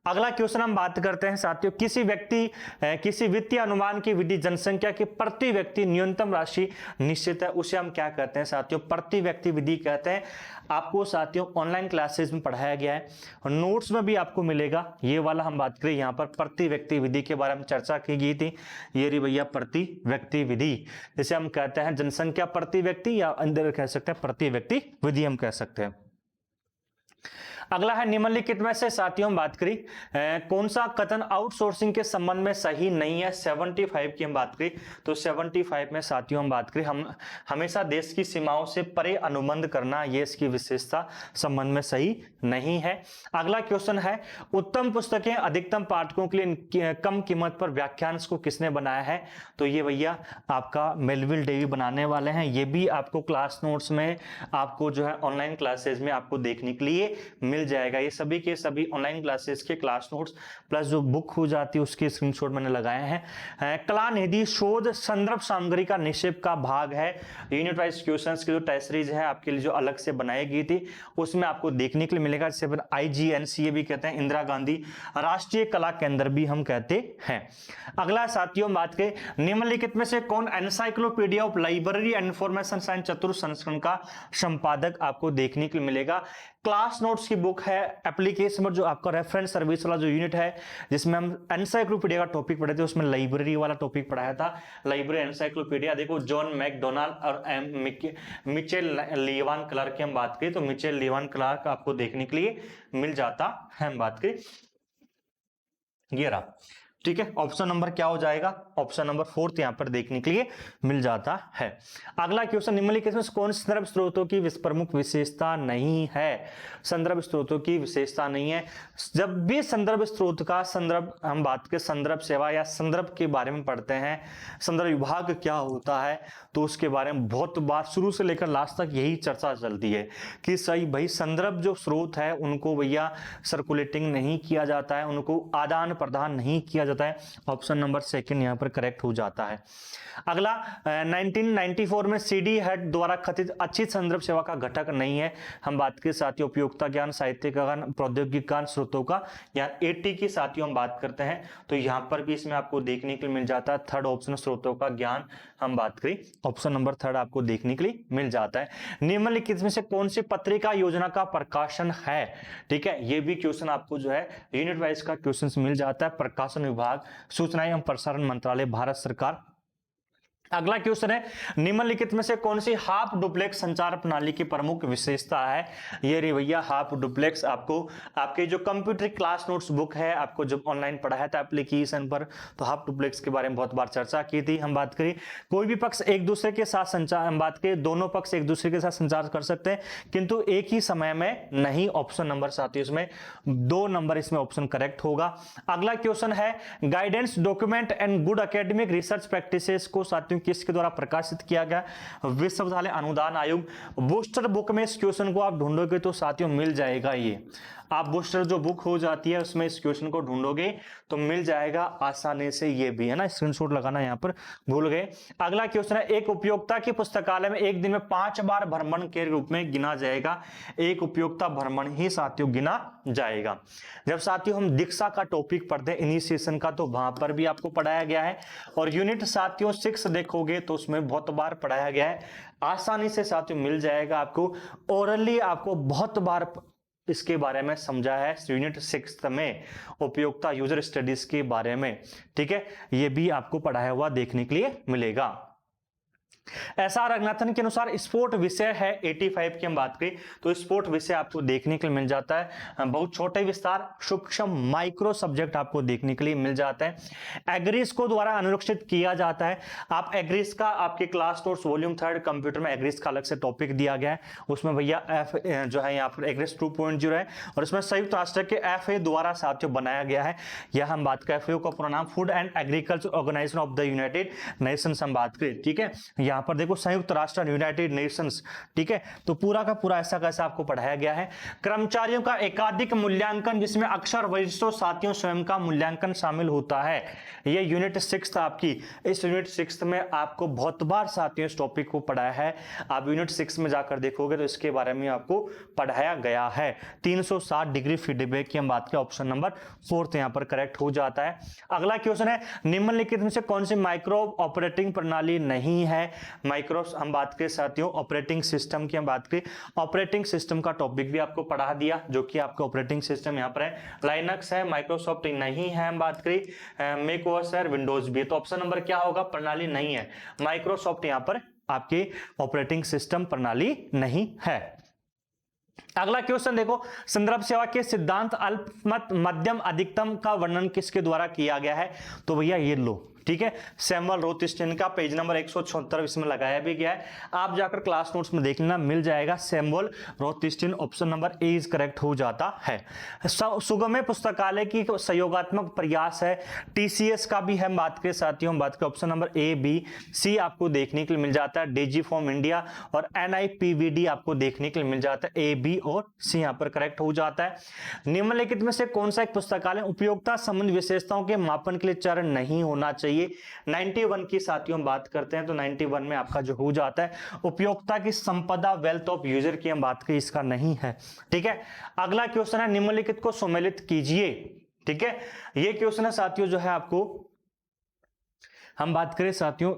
Speaker 1: अगला क्वेश्चन हम बात करते हैं साथियों, किसी वित्तीय अनुमान की विधि जनसंख्या की प्रति व्यक्ति न्यूनतम राशि निश्चित है, उसे हम क्या कहते हैं साथियों? प्रति व्यक्ति विधि कहते हैं। आपको साथियों ऑनलाइन क्लासेस में पढ़ाया गया है और नोट्स में भी आपको मिलेगा। ये वाला हम बात करें यहाँ पर प्रति व्यक्ति विधि के बारे में चर्चा की गई थी। ये रही भैया प्रति व्यक्ति विधि, जिसे हम कहते हैं जनसंख्या प्रति व्यक्ति, या अंदर कह सकते हैं प्रति व्यक्ति विधि हम कह सकते हैं। अगला है निम्नलिखित में से साथियों हम बात करें कौन सा कथन आउटसोर्सिंग के संबंध में सही नहीं है? 75 की हम बात करें तो 75 में साथियों हम बात करें हम हमेशा देश की सीमाओं से परे अनुबंध करना, ये इसकी विशेषता संबंध में सही नहीं है। अगला क्वेश्चन है उत्तम पुस्तकें अधिकतम पाठकों के लिए कम कीमत पर व्याख्यान को किसने बनाया है? तो ये भैया आपका मेलविल डेवी बनाने वाले हैं। ये भी आपको क्लास नोट्स में आपको जो है ऑनलाइन क्लासेस में आपको देखने के लिए मिल जाएगा। ये सभी के सभी ऑनलाइन क्लासेस के क्लास नोट्स प्लस जो बुक हो जाती है उसके स्क्रीनशॉट मैंने लगाए हैं। कला निधि शोध संदर्भ सामग्री का निक्षेप का भाग है। यूनिट वाइज क्वेश्चंस की जो टेस्ट सीरीज है आपके लिए जो अलग से बनाई गई थी उसमें आपको देखने के लिए मिलेगा, जिसे IGNCA भी कहते हैं, इंदिरा गांधी राष्ट्रीय कला केंद्र भी हम कहते हैं। अगला साथियों बात करें निम्नलिखित में से कौन encyclopedia of library and information science चतुर्थ संस्करण का संपादक आपको देखने के लिए मिलेगा। क्लास नोट्स की बुक है, एप्लीकेशन पर जो आपका रेफरेंस सर्विस वाला जो यूनिट है जिसमें हम एनसाइक्लोपीडिया का टॉपिक पढ़े थे उसमें लाइब्रेरी वाला टॉपिक पढ़ाया था। लाइब्रेरी एनसाइक्लोपीडिया देखो जॉन मैकडोनाल्ड और मिचेल लीवान क्लार्क की हम बात करें तो मिचेल लीवान क्लार्क आपको देखने के लिए मिल जाता है। हम बात करें ये रहा ठीक है, ऑप्शन नंबर क्या हो जाएगा, ऑप्शन नंबर 4 यहां पर देखने के लिए मिल जाता है। अगला क्वेश्चन, निम्नलिखित में कौन से संदर्भ स्रोतों की प्रमुख विशेषता नहीं है? संदर्भ स्रोतों की विशेषता नहीं है। जब भी संदर्भ स्रोत का संदर्भ हम बात के संदर्भ सेवा या संदर्भ के बारे में पढ़ते हैं, संदर्भ विभाग क्या होता है, तो उसके बारे में बहुत बार शुरू से लेकर लास्ट तक यही चर्चा चलती है कि सही भाई संदर्भ जो स्रोत है उनको भैया सर्कुलेटिंग नहीं किया जाता है, उनको आदान प्रदान नहीं किया जाता है। ऑप्शन नंबर 2 यहां पर करेक्ट हो जाता है। अगला 1994 में सीडी हेड द्वारा कथित अच्छी संदर्भ सेवा का घटक नहीं है। हम बात के साथियों उपयोगिता ज्ञान, साहित्य का ज्ञान, प्रौद्योगिक ज्ञान, स्रोतों का या 80 की साथियों हम बात करते हैं तो यहां पर भी इसमें आपको देखने के लिए मिल जाता है थर्ड ऑप्शन, स्रोतों का ज्ञान हम बात करें, ऑप्शन नंबर 3 आपको देखने के लिए मिल जाता है। निम्नलिखित में से कौन सी पत्रिका योजना का प्रकाशन है? ठीक है, ये भी क्वेश्चन आपको जो है यूनिट वाइज का क्वेश्चन मिल जाता है। प्रकाशन विभाग, सूचना एवं प्रसारण मंत्रालय, भारत सरकार। अगला क्वेश्चन है, निम्नलिखित में से कौन सी हाफ डुप्लेक्स संचार प्रणाली की प्रमुख विशेषता है? ये रही भैया हाफ डुप्लेक्स। आपको आपके जो कंप्यूटर क्लास नोट्स बुक है, आपको जब ऑनलाइन पढ़ाया था एप्लीकेशन पर, तो हाफ डुप्लेक्स के बारे में बहुत बार चर्चा की थी। हम बात करें कोई भी पक्ष एक दूसरे के साथ संचार, हम बात करें दोनों पक्ष एक दूसरे के साथ संचार कर सकते हैं किंतु एक ही समय में नहीं। ऑप्शन नंबर साथियों इसमें 2 नंबर इसमें ऑप्शन करेक्ट होगा। अगला क्वेश्चन है, guidance document and good academic research practices को साथियों किसके द्वारा प्रकाशित किया गया? विश्वविद्यालय अनुदान आयोग। बूस्टर बुक में इस क्वेश्चन को आप ढूंढोगे तो साथियों मिल जाएगा। ये आप बूस्टर जो बुक हो जाती है उसमें इस क्वेश्चन को ढूंढोगे तो मिल जाएगा आसानी से। ये भी है ना, स्क्रीनशॉट लगाना यहाँ पर भूल गए। अगला क्वेश्चन है, एक उपयोक्ता की पुस्तकालय में एक दिन में 5 बार भ्रमण के रूप में गिना जाएगा। एक उपयोक्ता भ्रमण ही साथियों गिना जाएगा। जब साथियों हम दीक्षा का टॉपिक पढ़ते हैं इनिशिएशन का, तो वहां पर भी आपको पढ़ाया गया है और यूनिट साथियों 6 देखोगे तो उसमें बहुत बार पढ़ाया गया है। आसानी से साथियों मिल जाएगा आपको। ओरली आपको बहुत बार इसके बारे में समझा है यूनिट 6 में, उपयोगिता यूजर स्टडीज के बारे में। ठीक है, ये भी आपको पढ़ाया हुआ देखने के लिए मिलेगा। एसआर रंगनाथन के अनुसार स्पोर्ट विषय है 85 की हम बात करें तो स्पोर्ट विषय आपको देखने के लिए मिल जाता है। बहुत छोटे विस्तार, सूक्ष्म माइक्रो सब्जेक्ट आपको देखने के लिए मिल जाता है। एग्रीज को द्वारा अनुरक्षित किया जाता है। आप एग्रीज का आपके क्लास नोट्स वॉल्यूम 3 कंप्यूटर में एग्रीज का अलग से टॉपिक दिया गया है। उसमें भैया एफ जो है यहाँ पर एग्रीज 2.0 है और इसमें संयुक्त राष्ट्र के FA द्वारा साथियों बनाया गया है। यह हम बात करें FAO का पूरा नाम food and agriculture organisation of the United Nations हम बात करें। ठीक है, यहाँ पर देखो संयुक्त राष्ट्र यूनाइटेड नेशंस। ठीक है, तो पूरा का पूरा ऐसा कैसा आपको पढ़ाया गया है। कर्मचारियों का एकाधिक मूल्यांकन जिसमें अक्षर वरिष्ठों साथियों स्वयं का मूल्यांकन शामिल होता है। ये यूनिट 6 आपकी, इस यूनिट 6 में आपको बहुत बार साथियों इस टॉपिक को पढ़ाया है। आप यूनिट 6 में जाकर देखोगे तो इसके बारे में आपको पढ़ाया गया है। 360 डिग्री फीडबैक की हम बात करें, ऑप्शन नंबर 4 यहां पर करेक्ट हो जाता है। अगला क्वेश्चन है, निम्नलिखित में से कौन सी माइक्रो ऑपरेटिंग प्रणाली नहीं है? माइक्रो हम बात करें साथियों ऑपरेटिंग सिस्टम की हम बात करें, ऑपरेटिंग सिस्टम का टॉपिक भी आपको पढ़ा दिया जो कि आपका ऑपरेटिंग सिस्टम यहाँ पर है। लाइनक्स है, माइक्रोसॉफ्ट नहीं है हम बात करें, मैक ओएस है, विंडोज भी। तो ऑप्शन नंबर क्या होगा? प्रणाली नहीं है। माइक्रोसॉफ्ट यहाँ पर आपके ऑपरेटिंग सिस्टम प्रणाली नहीं है। अगला क्वेश्चन देखो, संदर्भ सेवा के सिद्धांत अल्प मध्यम अधिकतम का वर्णन किसके द्वारा किया गया है? तो भैया ये लो, ठीक है, सैमुअल रोथिस्टिन का पेज नंबर 176 इसमें लगाया भी गया है। आप जाकर क्लास नोट्स में देख लेना, मिल जाएगा Samuel Rothstein. Option number A is correct हो जाता है। सुगम्य पुस्तकालय की सहयोगात्मक प्रयास है, TCS का भी है बात करें साथियों, बात करें option number A, B, C आपको देखने के लिए मिल जाता है। डिजिफॉर्म इंडिया और NIPVD आपको देखने के लिए मिल जाता है। A, B और C यहाँ पर करेक्ट हो जाता है। निम्नलिखित में से कौन सा एक पुस्तकालय उपयोगिता संबंध विशेषताओं के मापन के लिए चरण नहीं होना चाहिए? 91 की साथियों बात करते हैं तो 91 में आपका जो हो जाता है उपयोगिता की संपदा वेल्थ ऑफ यूजर की हम बात करें, इसका नहीं है। ठीक है, अगला क्वेश्चन है, निम्नलिखित को सम्मिलित कीजिए। ठीक है, ये क्वेश्चन है साथियों जो है आपको हम बात करें साथियों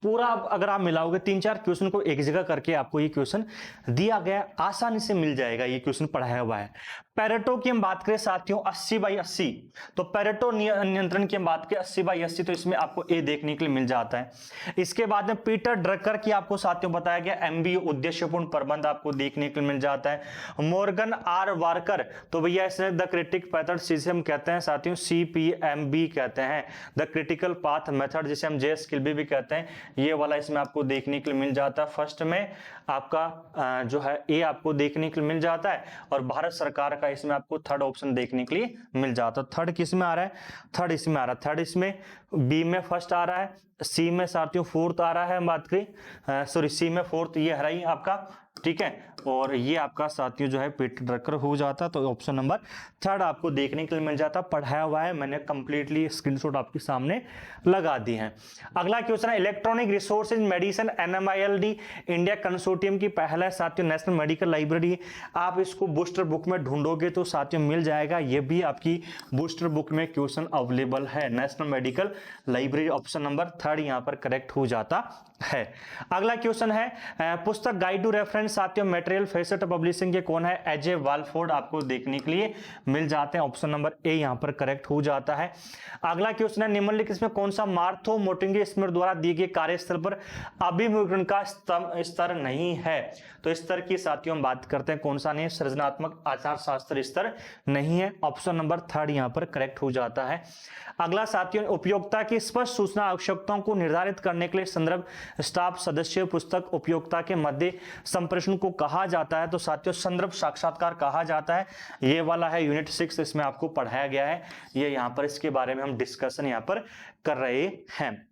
Speaker 1: पूरा अगर आप मिलाओगे 3-4 क्वेश्चन को एक जगह करके आपको ये क्वेश्चन दिया गया, आसानी से मिल जाएगा, ये क्वेश्चन पढ़ाया हुआ है। पेरेटो की हम बात करें साथियों 80/80, तो पेरेटो नियंत्रण की हम बात करें 80/80, तो इसमें आपको ए देखने के लिए मिल जाता है। इसके बाद में पीटर ड्रकर की आपको साथियों बताया गया एमबीओ उद्देश्यपूर्ण प्रबंध आपको देखने के लिए मिल जाता है। मॉर्गन आर वार्कर, तो भैया इसने द क्रिटिक मेथड जिसे हम कहते हैं साथियों CPMB कहते हैं, द क्रिटिकल पाथ मेथड जिसे हम JSKILB भी कहते हैं, ये वाला इसमें आपको देखने के लिए मिल जाता है। फर्स्ट में आपका जो है ए आपको देखने के लिए मिल जाता है, और भारत सरकार का इसमें आपको थर्ड ऑप्शन देखने के लिए मिल जाता है। थर्ड किस में आ रहा है? थर्ड इसमें आ रहा है, थर्ड इसमें बी में फर्स्ट आ रहा है, सी में साथियों फोर्थ आ रहा है, हम बात करें सॉरी सी में फोर्थ, ये है ही आपका, ठीक है, और ये आपका साथियों जो है पीटर ड्रकर हो जाता, तो ऑप्शन नंबर थर्ड आपको देखने के लिए मिल जाता। पढ़ाया हुआ है मैंने, कंप्लीटली स्क्रीनशॉट आपके सामने लगा दी है। अगला क्वेश्चन है electronic resources medicine NMILD India consortium की पहला है साथियों नेशनल मेडिकल लाइब्रेरी। आप इसको बूस्टर बुक में ढूंढोगे तो साथियों मिल जाएगा, ये भी आपकी बूस्टर बुक में क्वेश्चन अवेलेबल है। National medical library option number third यहाँ पर करेक्ट हो जाता है। अगला क्वेश्चन है पुस्तक गाइड टू रेफरेंस साथियों मटेरियल फेसेट पब्लिशिंग के कौन है? एजे वालफोर्ड आपको देखने के लिए मिल जाते हैं, ऑप्शन नंबर ए यहां पर करेक्ट हो जाता है। अगला क्वेश्चन है निम्नलिखित इसमें कौन सा मार्थो मोटिंगे स्मिथ द्वारा दिए गए कार्यस्थल पर अभिमुखीकरण का स्तर नहीं है? तो स्तर की साथियों हम बात करते हैं कौन सा नहीं है? सृजनात्मक आचार शास्त्र स्तर नहीं है, ऑप्शन नंबर थर्ड यहां पर करेक्ट हो जाता है। अगला साथियों उपयोगिता की स्पष्ट सूचना आवश्यकताओं को निर्धारित करने के लिए संदर्भ स्टाफ सदस्य पुस्तक उपयोगिता के मध्य संप्रेषण को कहा जाता है? तो साथियों संदर्भ साक्षात्कार कहा जाता है। ये वाला है यूनिट 6, इसमें आपको पढ़ाया गया है, ये यहाँ पर इसके बारे में हम डिस्कशन यहाँ पर कर रहे हैं।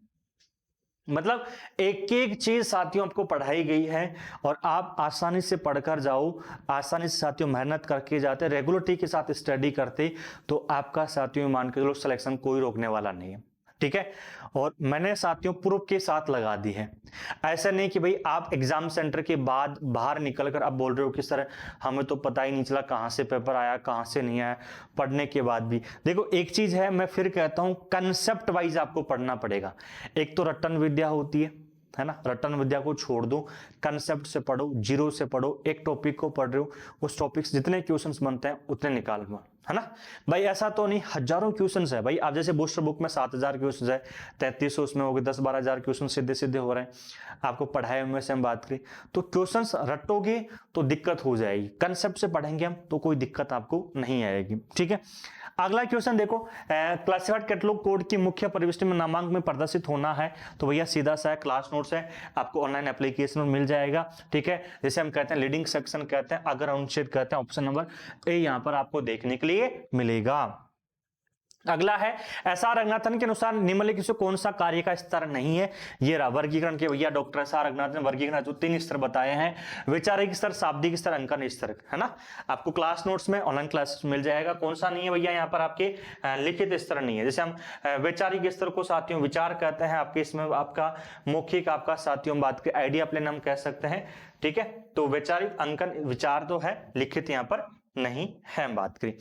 Speaker 1: मतलब एक एक चीज साथियों आपको पढ़ाई गई है और आप आसानी से पढ़कर जाओ, आसानी से साथियों मेहनत करके जाते, रेगुलरिटी के साथ स्टडी करते, तो आपका साथियों मान के चलो सिलेक्शन कोई रोकने वाला नहीं है, ठीक है। और मैंने साथियों प्रूफ के साथ लगा दी है, ऐसा नहीं कि भाई आप एग्जाम सेंटर के बाद बाहर निकलकर आप बोल रहे हो कि सर हमें तो पता ही नहीं चला कहां से पेपर आया कहां से नहीं आया। पढ़ने के बाद भी देखो एक चीज है, मैं फिर कहता हूं कंसेप्ट वाइज आपको पढ़ना पड़ेगा। एक तो रटन विद्या होती है ना, रटन विद्या को छोड़ दो, कंसेप्ट से पढ़ो, जीरो से पढ़ो। एक टॉपिक को पढ़ रहे हो, उस टॉपिक से जितने क्वेश्चंस बनते हैं उतने निकालना, है ना भाई। ऐसा तो नहीं हजारों क्वेश्चंस है भाई, आप जैसे बूस्टर बुक में 7000 क्वेश्चंस है, 3300 उसमें हो गए, 10-12 हजार क्वेश्चन सीधे सीधे हो रहे हैं। आपको पढ़ाए हुए से हम बात करें तो क्वेश्चंस रटोगे तो दिक्कत हो जाएगी, कंसेप्ट से पढ़ेंगे हम तो कोई दिक्कत आपको नहीं आएगी, ठीक है। अगला क्वेश्चन देखो, क्लासिफाइड कैटलॉग कोड की मुख्य प्रविष्टि में नामांक में प्रदर्शित होना है, तो भैया सीधा सा है, क्लास नोट्स है, आपको ऑनलाइन एप्लीकेशन में मिल जाएगा, ठीक है। जैसे हम कहते हैं लीडिंग सेक्शन कहते हैं, अगर अनुच्छेद कहते हैं, ऑप्शन नंबर ए यहां पर आपको देखने के लिए मिलेगा। अगला है एसआर रंगनाथन के अनुसार निम्नलिखित से कौन सा कार्य का स्तर नहीं है? ये रहा वर्गीकरण के भैया डॉक्टर एसआर रंगनाथन वर्गीकरण जो 3 स्तर बताए हैं, वैचारिक स्तर, शाब्दिक स्तर, अंकन स्तर, है ना। आपको क्लास नोट्स में ऑनलाइन क्लासेस मिल जाएगा। कौन सा नहीं है भैया? यहाँ पर आपके लिखित स्तर नहीं है। जैसे हम वैचारिक स्तर को साथियों विचार कहते हैं, आपके इसमें आपका मौखिक आपका साथियों बात के आइडिया प्लेन हम कह सकते हैं, ठीक है। तो वैचारिक अंकन विचार तो है, लिखित यहाँ पर नहीं है, हम बात करें।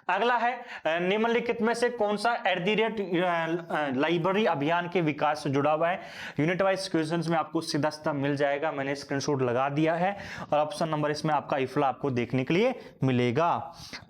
Speaker 1: अगला है निम्नलिखित में से कौन सा लाइब्रेरी अभियान के विकास से जुड़ा हुआ है? यूनिट वाइज क्वेश्चंस में आपको सीधा सीधा मिल जाएगा, मैंने स्क्रीनशॉट लगा दिया है, और ऑप्शन नंबर इसमें आपका इफला आपको देखने के लिए मिलेगा।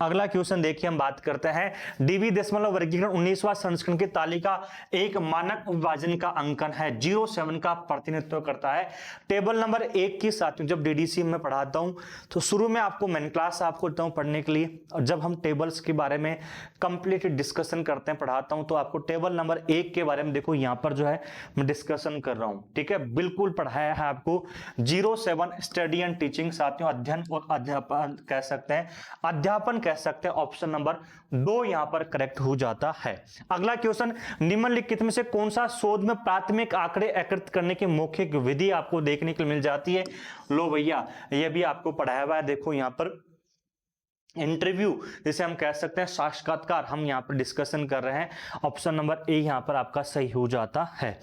Speaker 1: अगला क्वेश्चन देखिए, हम बात करते हैं डीबी दशमलव वर्गीकरण 19वां संस्करण की तालिका एक मानक विभाजन का अंकन है, 07 का प्रतिनिधित्व करता है। टेबल नंबर 1 की साथियों जब डीडीसी में पढ़ाता हूं तो शुरू में आपको मैंने क्लास आपको देता हूं पढ़ने के लिए, और जब हम टेबल्स के बारे में कंप्लीट डिस्कशन करते हैं पढ़ाता हूं तो आपको टेबल नंबर 1 के बारे में देखो यहां पर जो है मैं डिस्कशन कर रहा हूं, ठीक है। बिल्कुल पढ़ाया है आपको 07 स्टडी एंड टीचिंग साथियों, अध्ययन और अध्यापन कह सकते हैं, अध्यापन कह सकते हैं, ऑप्शन नंबर 2 यहां पर करेक्ट हो जाता है। अगला क्वेश्चन निम्नलिखित में से कौन सा शोध में प्राथमिक आंकड़े एकत्रित करने की मौखिक विधि आपको देखने के लिए मिल जाती है? लो भैया ये भी आपको पढ़ाया हुआ है, देखो यहां पर इंटरव्यू जिसे हम कह सकते हैं साक्षात्कार, हम यहाँ पर डिस्कशन कर रहे हैं। ऑप्शन नंबर ए यहाँ पर आपका सही हो जाता है।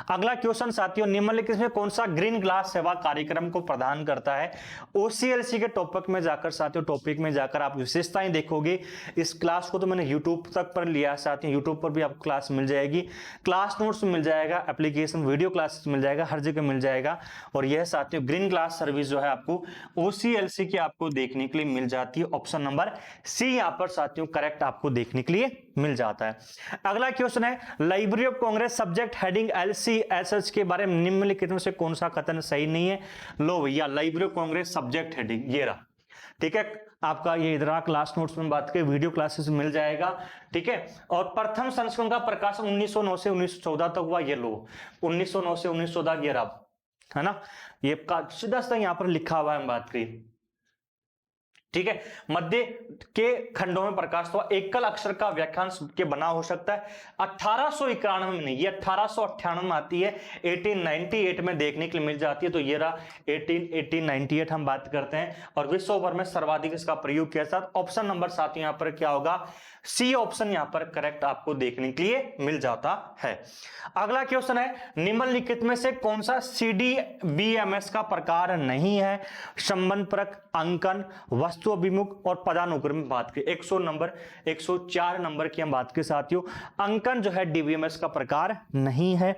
Speaker 1: अगला क्वेश्चन साथियों, निम्नलिखित में कौन सा ग्रीन ग्लास सेवा कार्यक्रम को प्रदान करता है? ओसीएलसी के टॉपिक में जाकर साथियों, टॉपिक में जाकर आप विशेषताएं देखोगे। इस क्लास को तो मैंने यूट्यूब तक पर लिया साथियों, यूट्यूब पर भी आपको क्लास मिल जाएगी, क्लास नोट्स मिल जाएगा, एप्लीकेशन वीडियो क्लासेस मिल जाएगा, हर जगह मिल जाएगा। और यह साथियों ग्रीन ग्लास सर्विस जो है आपको ओसीएलसी की आपको देखने के लिए मिल जाती है। ऑप्शन नंबर सी यहां पर साथियों करेक्ट आपको देखने के लिए मिल जाता है। अगला क्वेश्चन है, Library of Congress subject heading LCSH के बारे में निम्नलिखित में से कौन सा कथन सही नहीं है? लो भैया, library of Congress subject heading ये रहा, ठीक है। आपका ये इधर क्लास नोट्स में बात करें, वीडियो क्लासेस मिल जाएगा, ठीक है। और प्रथम संस्करण का प्रकाशन 1909 से 1914 तक हुआ, ये लो 1909 से 1914 ये रहा, है ना, ये सीधा सीधा यहां पर लिखा हुआ है, हम बात करें, ठीक है। मध्य के खंडों में प्रकाशित हुआ, एकल अक्षर का व्याख्यांश के बना हो सकता है। 1891 में नहीं, ये 1898 में आती है, 1898 में देखने के लिए मिल जाती है। तो ये रहा 1898 हम बात करते हैं। और विश्व भर में सर्वाधिक इसका प्रयोग किया जाता है। ऑप्शन नंबर 7 यहाँ पर क्या होगा? सी ऑप्शन यहाँ पर करेक्ट आपको देखने के लिए मिल जाता है। अगला क्वेश्चन है, निम्नलिखित में से कौन सा CDBMS का प्रकार नहीं है? संबंधपरक, अंकन, वस्तु अभिमुख और पदानुक्रम बात की 104 नंबर की हम बात के साथियों, अंकन जो है DBMS का प्रकार नहीं है।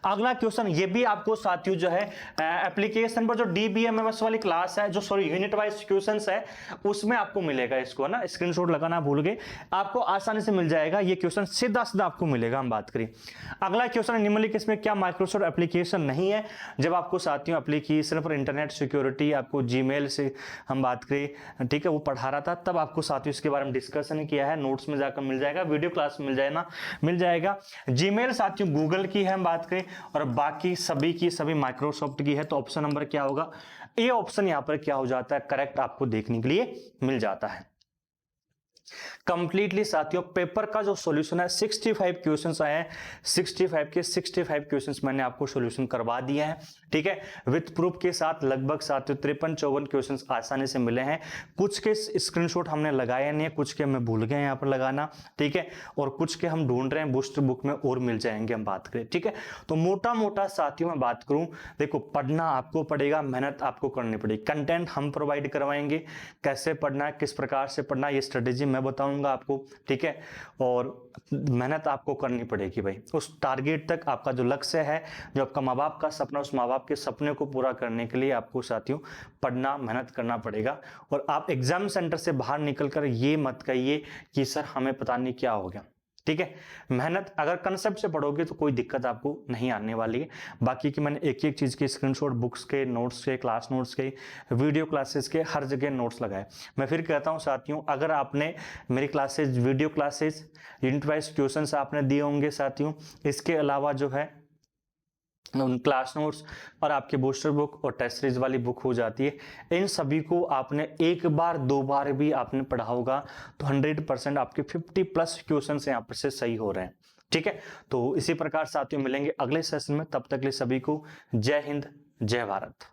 Speaker 1: अगला क्वेश्चन ये भी आपको साथियों जो है एप्लीकेशन पर जो DBMS वाली क्लास है, जो सॉरी यूनिट वाइज क्वेश्चंस है, उसमें आपको मिलेगा, इसको ना स्क्रीनशॉट लगाना भूल गए, आपको आसानी से मिल जाएगा ये क्वेश्चन, सीधा सीधा आपको मिलेगा। हम बात करें अगला क्वेश्चन, निम्नलिखित में क्या माइक्रोसॉफ्ट एप्लीकेशन नहीं है? जब आपको साथियों एप्लीकेशन पर इंटरनेट सिक्योरिटी, आपको जीमेल से हम बात करें, ठीक है, वो पढ़ा रहा था, तब आपको साथियों इसके बारे में डिस्कशन किया है, नोट्स में जाकर मिल जाएगा, वीडियो क्लास मिल जाएगा। जीमेल साथियों गूगल की है हम बात करें, और बाकी सभी की सभी माइक्रोसॉफ्ट की है। तो ऑप्शन नंबर क्या होगा? ए ऑप्शन यहां पर क्या हो जाता है? करेक्ट आपको देखने के लिए मिल जाता है। कंप्लीटली साथियों पेपर का जो सॉल्यूशन है 65 क्वेश्चंस आए हैं, 65 के 65 क्वेश्चंस मैंने आपको सॉल्यूशन करवा दिया है, ठीक है, विद प्रूफ के साथ। लगभग साथियों 53-54 क्वेश्चंस आसानी से मिले हैं। कुछ के स्क्रीनशॉट हमने लगाए नहीं है, कुछ के हमें भूल गए यहाँ पर लगाना, ठीक है, और कुछ के हम ढूंढ रहे हैं, बूस्टर बुक में और मिल जाएंगे, हम बात करें, ठीक है। तो मोटा मोटा साथियों मैं बात करूं, देखो पढ़ना आपको पड़ेगा, मेहनत आपको करनी पड़ेगी, कंटेंट हम प्रोवाइड करवाएंगे, कैसे पढ़ना है, किस प्रकार से पढ़ना है, ये स्ट्रेटेजी मैं बताऊंगा आपको, ठीक है। और मेहनत आपको करनी पड़ेगी भाई, उस टारगेट तक आपका जो लक्ष्य है, जो आपका माँ बाप का सपना, उस माँ बाप के सपने को पूरा करने के लिए आपको साथियों पढ़ना, मेहनत करना पड़ेगा। और आप एग्जाम सेंटर से बाहर निकलकर ये मत कहिए कि सर हमें पता नहीं क्या हो गया, ठीक है। मेहनत अगर कंसेप्ट से पढ़ोगे तो कोई दिक्कत आपको नहीं आने वाली है। बाकी की मैंने एक एक चीज़ के स्क्रीनशॉट, बुक्स के, नोट्स के, क्लास नोट्स के, वीडियो क्लासेस के, हर जगह नोट्स लगाए। मैं फिर कहता हूं साथियों, अगर आपने मेरी classes, video classes, unit wise questions आपने दिए होंगे साथियों, इसके अलावा जो है क्लास नोट्स और आपके बूस्टर बुक और टेस्ट सीरीज वाली बुक हो जाती है, इन सभी को आपने एक बार 2 बार भी आपने पढ़ा होगा तो 100% आपके 50+ क्वेश्चन यहाँ पर से सही हो रहे हैं, ठीक है। तो इसी प्रकार साथियों मिलेंगे अगले सेशन में, तब तक के लिए सभी को जय हिंद, जय भारत।